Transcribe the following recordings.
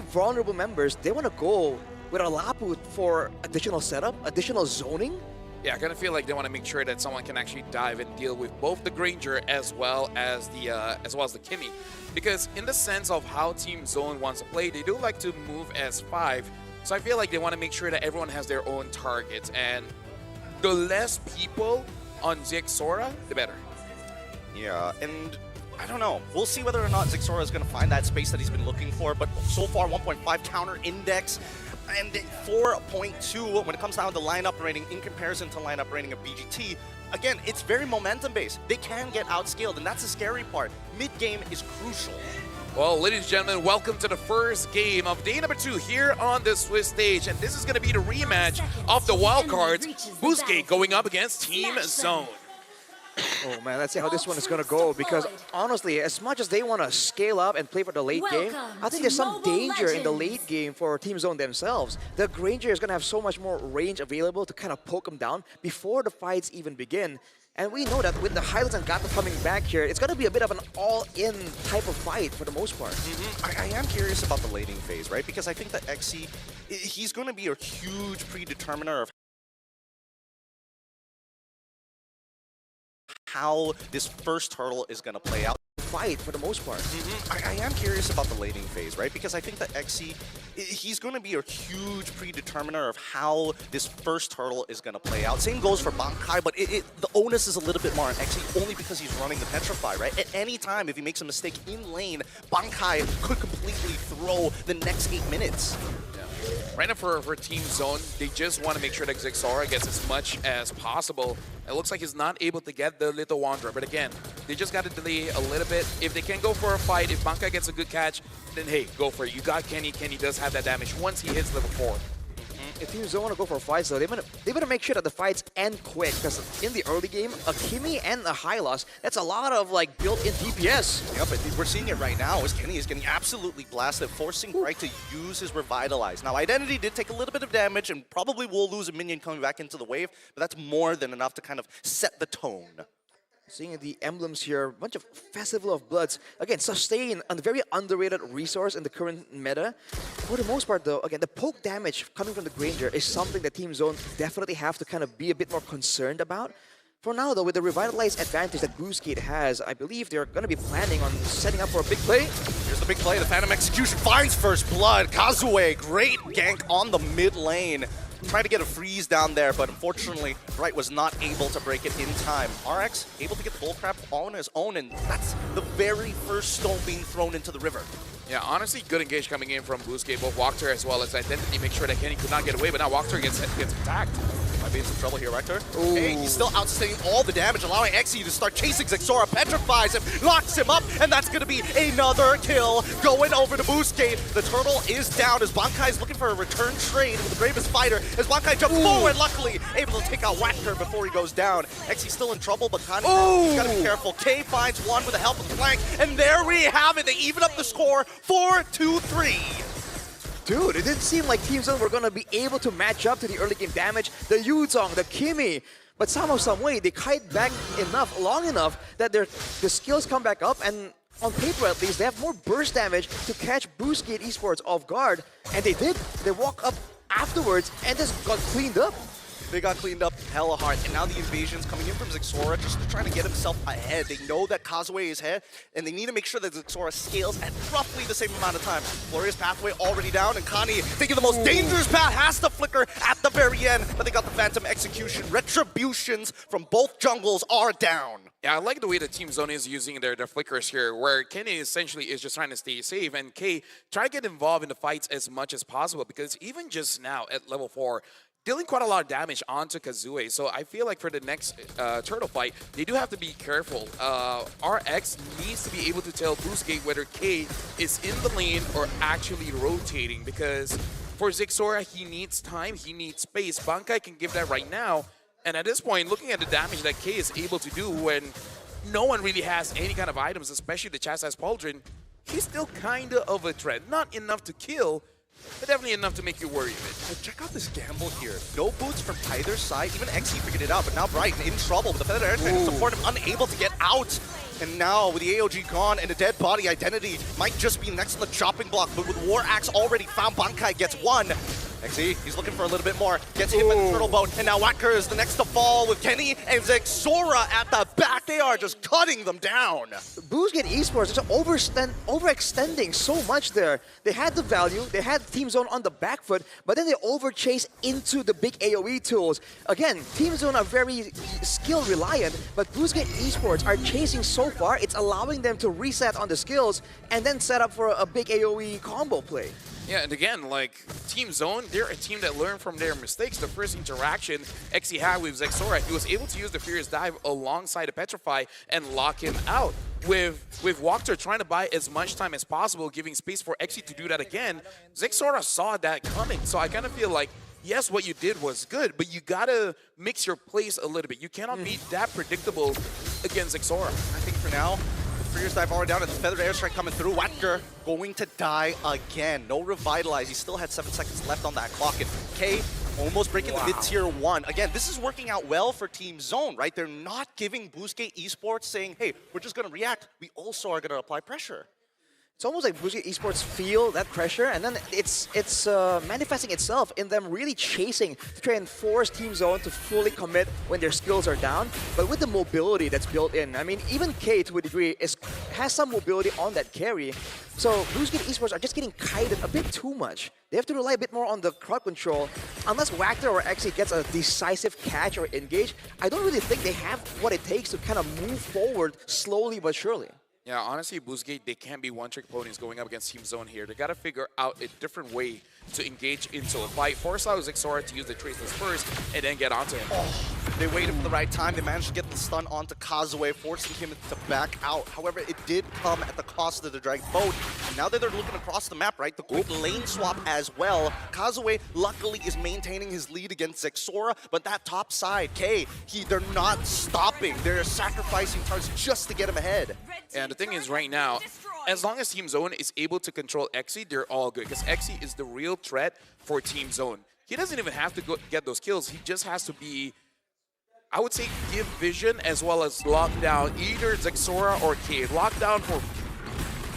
three vulnerable members, they want to go with a Lapu for additional setup, additional zoning. Yeah, I kind of feel like they want to make sure that someone can actually dive and deal with both the Granger as well as the Kimmy, because in the sense of how Team Zone wants to play, they do like to move as 5. So I feel like they want to make sure that everyone has their own targets, and the less people on Zixora, the better. Yeah, and I don't know. We'll see whether or not Zixora is going to find that space that he's been looking for, but so far 1.5 counter index. And 4.2 when it comes down to lineup rating in comparison to lineup rating of BGT. Again, it's very momentum based. They can get outscaled, and that's the scary part. Mid-game is crucial. Well, ladies and gentlemen, welcome to the first game of day number 2 here on the SWIS stage. And this is going to be the rematch of the wildcards. Boostgate going up against Team Zone. Oh man, let's see how this one is going to go, because honestly, as much as they want to scale up and play for the late game, I think there's some danger in the late game for Team Zone themselves. The Granger is going to have so much more range available to kind of poke them down before the fights even begin. And we know that with the Hylians and Gato coming back here, it's going to be a bit of an all-in type of fight for the most part. I am curious about the laning phase, right? Because I think that XC, he's going to be a huge predeterminer of how this first hurdle is going to play out. Fight for the most part. I am curious about the laning phase, right? Because I think that XC, he's going to be a huge predeterminer of how this first hurdle is going to play out. Same goes for Bankai, but the onus is a little bit more on XC only because he's running the Petrify, right? At any time, if he makes a mistake in lane, Bankai could completely throw the next 8 minutes. Right now for Team Zone, they just want to make sure that Zixora gets as much as possible. It looks like he's not able to get the Little Wanderer, but again, they just got to delay a little bit. If they can go for a fight, if Bankai gets a good catch, then hey, go for it. You got Kenny. Kenny does have that damage once he hits level 4. If teams don't want to go for fights, though, they better make sure that the fights end quick, because in the early game, a Kimmy and a Hylos, that's a lot of like built-in DPS. Yeah, but we're seeing it right now as Kenny is getting absolutely blasted, forcing Bright to use his Revitalize. Now, Identity did take a little bit of damage and probably will lose a minion coming back into the wave, but that's more than enough to kind of set the tone. Seeing the emblems here, a bunch of Festival of Bloods. Again, sustain, a very underrated resource in the current meta. For the most part, though, again, the poke damage coming from the Granger is something that Team Zone definitely have to kind of be a bit more concerned about. For now, though, with the revitalized advantage that Boostgate has, I believe they're going to be planning on setting up for a big play. Here's the big play. The Phantom Execution finds first blood. Kazue, great gank on the mid lane. Trying to get a freeze down there, but unfortunately, Bright was not able to break it in time. RX able to get the bullcrap on his own, and that's the very first stone being thrown into the river. Yeah, honestly, good engage coming in from Boostgate, both Walker as well as Identity. Make sure that Kenny could not get away, but now Walker gets attacked. Might be in some trouble here, Rector. Hey, he's still outstaying all the damage, allowing XE to start chasing Zixora, petrifies him, locks him up, and that's going to be another kill going over to Boostgate. The turtle is down as Bankai is looking for a return trade with the bravest fighter as Bankai jumps forward, luckily able to take out Whacker before he goes down. XE still in trouble, but Kani got to be careful. K finds one with the help of the flank, and there we have it. They even up the score, 4-2-3. Dude, it didn't seem like Team Zone were going to be able to match up to the early game damage, the Yuzong, the Kimmy, but somehow, some way, they kite back long enough that the skills come back up, and on paper at least, they have more burst damage to catch Boostgate Esports off guard, and they did. They walk up afterwards and just got cleaned up. They got cleaned up hella hard, and now the invasion's coming in from Zixora just trying to get himself ahead. They know that Kazue is ahead, and they need to make sure that Zixora scales at roughly the same amount of time. Glorious Pathway already down, and Kani thinking the most dangerous path has to flicker at the very end, but they got the Phantom Execution. Retributions from both jungles are down. Yeah, I like the way the Team Zone is using their flickers here, where Kenny essentially is just trying to stay safe, and K try to get involved in the fights as much as possible, because even just now at level 4, dealing quite a lot of damage onto Kazue. So I feel like for the next turtle fight, they do have to be careful. RX needs to be able to tell Boostgate whether K is in the lane or actually rotating, because for Zixora, he needs time, he needs space. Bankai can give that right now. And at this point, looking at the damage that K is able to do when no one really has any kind of items, especially the Chastised Pauldron, he's still kind of a threat. Not enough to kill, but definitely enough to make you worry a bit. But check out this gamble here. No boots from either side. Even XE figured it out, but now Brighton in trouble with the Feather Airstrike to support him, unable to get out. And now, with the AOG gone and a dead body, Identity might just be next on the chopping block, but with War Axe already found, Bankai gets one. XE, he's looking for a little bit more. Gets hit by the turtle boat, and now Wacker is the next to fall with Kenny and Zexora at the back. They are just cutting them down. BTG Esports is overextending so much there. They had the value, they had Team Zone on the back foot, but then they overchase into the big AoE tools. Again, Team Zone are very skill reliant, but BTG Esports are chasing so far, it's allowing them to reset on the skills and then set up for a big AoE combo play. Yeah, and again, like, Team Zone, they're a team that learned from their mistakes. The first interaction XE had with Zexora, he was able to use the Furious Dive alongside the Petrify and lock him out. With Walker trying to buy as much time as possible, giving space for XE to do that again, Zexora saw that coming. So I kind of feel like, yes, what you did was good, but you gotta mix your plays a little bit. You cannot be that predictable against Zexora. I think for now, Furious Dive already down and the Feathered Airstrike coming through. Wacker going to die again. No Revitalize. He still had 7 seconds left on that clock. And K almost breaking the mid-tier 1. Again, this is working out well for Team Zone, right? They're not giving BTG Esports saying, hey, we're just going to react. We also are going to apply pressure. It's almost like BTG Esports feel that pressure, and then it's manifesting itself in them really chasing to try and force Team Zone to fully commit when their skills are down. But with the mobility that's built in, I mean, even K to a degree has some mobility on that carry. So BTG Esports are just getting kited a bit too much. They have to rely a bit more on the crowd control. Unless Wachter or XE gets a decisive catch or engage, I don't really think they have what it takes to kind of move forward slowly but surely. Yeah, honestly, BTG, they can't be one-trick ponies going up against Team Zone here. They got to figure out a different way to engage into a fight. Force out Zexora to use the Traceless first and then get onto him. Oh, they waited for the right time. They managed to get the stun onto Kazue, forcing him to back out. However, it did come at the cost of the Dragon Boat. And now that they're looking across the map, right, the quick lane swap as well. Kazue, luckily, is maintaining his lead against Zexora, but that top side, K, they're not stopping. They're sacrificing turns just to get him ahead. And the thing is, right now, as long as Team Zone is able to control XE, they're all good. Because XE is the real threat for Team Zone. He doesn't even have to get those kills. He just has to be, I would say, give vision as well as lock down either Zexora or K. Lockdown for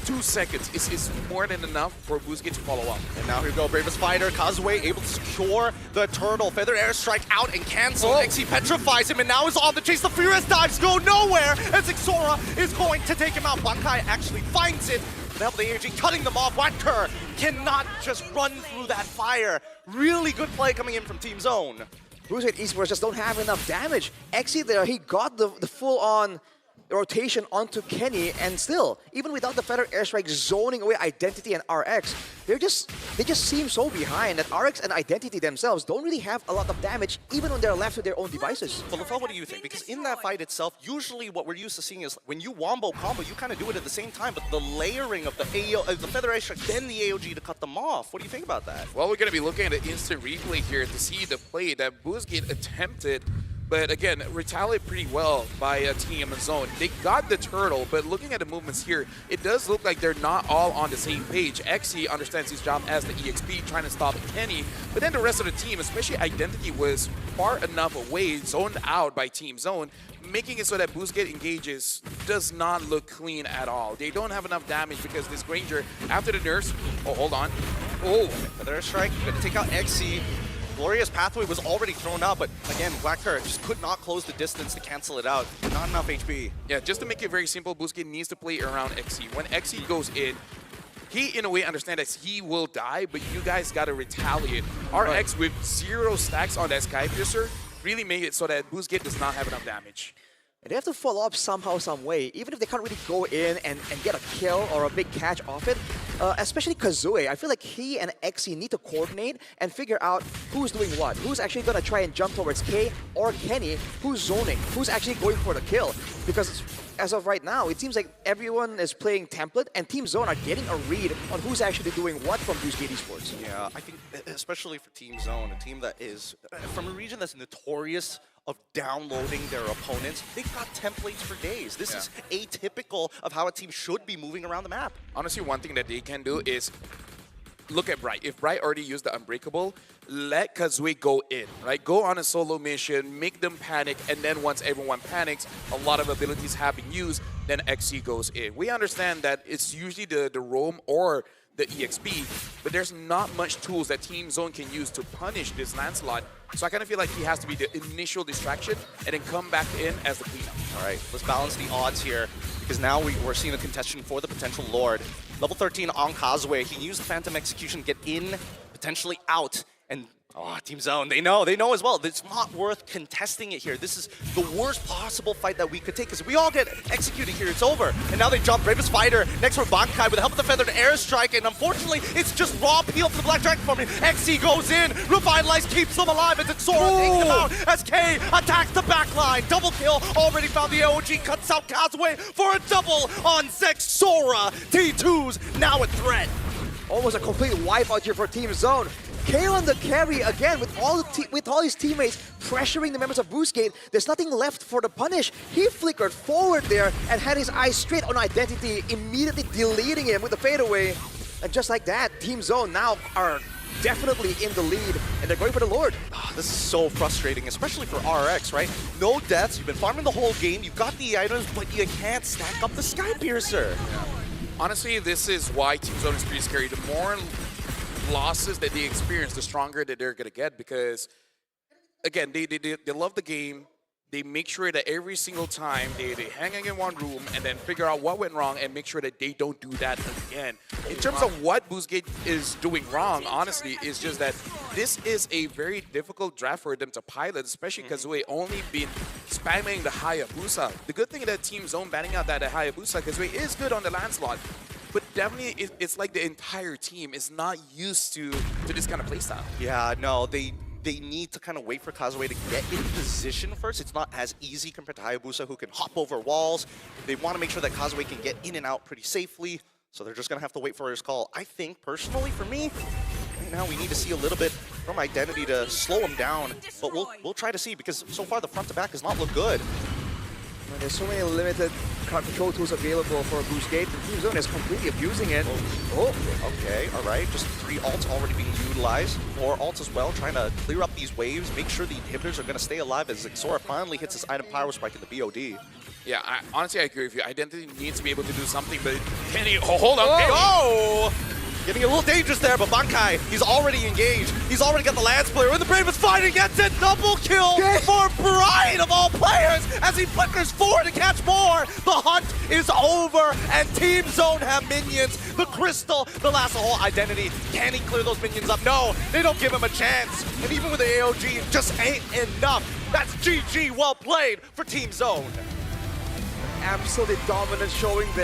2 seconds is more than enough for BTG to follow up. And now here we go, Bravest Fighter, Kazue able to secure the turtle. Feather Airstrike out and cancel. XE petrifies him and now is on the chase. The Furious Dives go nowhere as Zexora is going to take him out. Bankai actually finds it. Now the AOG cutting them off. Wacker cannot just run through that fire. Really good play coming in from Team Zone. BTG Esports just don't have enough damage. XE there, he got the full-on rotation onto Kenny, and still, even without the Feather Airstrike zoning away Identity and RX, they just seem so behind that RX and Identity themselves don't really have a lot of damage, even when they're left to their own devices. Well, Lafel, what do you think? Because in that fight itself, usually what we're used to seeing is when you wombo combo, you kind of do it at the same time, but the layering of the Feather Airstrike, then the AOG to cut them off. What do you think about that? Well, we're going to be looking at an instant replay here to see the play that BTG attempted. But again, retaliate pretty well by Team Zone. They got the turtle, but looking at the movements here, it does look like they're not all on the same page. XE understands his job as the EXP, trying to stop Kenny, but then the rest of the team, especially Identity, was far enough away, zoned out by Team Zone, making it so that BTG engages does not look clean at all. They don't have enough damage because this Granger, after the nerfs, oh, hold on. Oh, Feather Strike, gonna take out XE. Glorious Pathway was already thrown out, but again, Wacker just could not close the distance to cancel it out. Not enough HP. Yeah, just to make it very simple, BTG needs to play around XE. When XE goes in, he, in a way, understands that he will die, but you guys got to retaliate. RX with 0 stacks on that Skypiercer really made it so that BTG does not have enough damage. They have to follow up somehow, some way, even if they can't really go in and get a kill or a big catch off it. Especially Kazue, I feel like he and XE need to coordinate and figure out who's doing what. Who's actually going to try and jump towards K or Kenny, who's zoning, who's actually going for the kill. Because as of right now, it seems like everyone is playing template and Team Zone are getting a read on who's actually doing what from BTG Esports. Yeah, I think especially for Team Zone, a team that is from a region that's notorious of downloading their opponents, they've got templates for days. This is atypical of how a team should be moving around the map. Honestly, one thing that they can do is look at Bright. If Bright already used the Unbreakable, let Kazui go in, right? Go on a solo mission, make them panic, and then once everyone panics, a lot of abilities have been used, then XC goes in. We understand that it's usually the roam or the EXP, but there's not much tools that Team Zone can use to punish this Lancelot. So I kind of feel like he has to be the initial distraction and then come back in as the cleanup. All right, let's balance the odds here because now we're seeing a contestation for the potential Lord. Level 13 on Causeway. He used the Phantom Execution, get in, potentially out, and Team Zone, they know as well. It's not worth contesting it here. This is the worst possible fight that we could take because if we all get executed here, it's over. And now they jump Bravest Fighter next for Bankai with the help of the Feathered Airstrike, and unfortunately, it's just raw peel for the Black Dragon forming. XC goes in, Revitalize keeps them alive as Sora takes them out as K attacks the backline. Double kill, already found the AOG, cuts out Causeway for a double on 6. Sora, T2's now a threat. Almost a complete wipeout here for Team Zone. K on the carry again with all his teammates pressuring the members of Boostgate. There's nothing left for the punish. He flickered forward there and had his eyes straight on Identity, immediately deleting him with the fadeaway. And just like that, Team Zone now are definitely in the lead, and they're going for the Lord. This is so frustrating, especially for RX, right? No deaths, you've been farming the whole game, you've got the items, but you can't stack up the Sky Piercer. Yeah. Honestly, this is why Team Zone is pretty scary. The more losses that they experience, the stronger that they're going to get, because again, they love the game. They make sure that every single time they hang in one room and then figure out what went wrong and make sure that they don't do that again. In terms of what Boostgate is doing wrong, honestly, is just that this is a very difficult draft for them to pilot, especially because we only been spamming the Hayabusa. The good thing that Team Zone banning out that Hayabusa, because we is good on the Lancelot, but definitely it's like the entire team is not used to this kind of playstyle. Yeah, no, they need to kind of wait for Causeway to get in position first. It's not as easy compared to Hayabusa, who can hop over walls. They want to make sure that Causeway can get in and out pretty safely, so they're just going to have to wait for his call. I think, personally, for me, right now we need to see a little bit from Identity to slow him down, but we'll try to see, because so far the front to back does not look good. There's so many limited control tools available for Boostgate, and Team Zone is completely abusing it. Okay, all right. Just 3 ults already being utilized. 4 ults as well, trying to clear up these waves, make sure the inhibitors are going to stay alive as Xora finally hits his item power spike in the BOD. Yeah, honestly, I agree with you. Identity needs to be able to do something, but can he? Oh, hold on. Oh! Getting a little dangerous there, but Bankai, he's already engaged. He's already got the Lance player. When the Bravest Fighter gets it, double kill for Bright of all players as he flickers forward to catch more. The hunt is over, and Team Zone have minions. The Crystal, the last of whole Identity. Can he clear those minions up? No, they don't give him a chance. And even with the AOG, it just ain't enough. That's GG, well played for Team Zone. Absolutely dominant showing there.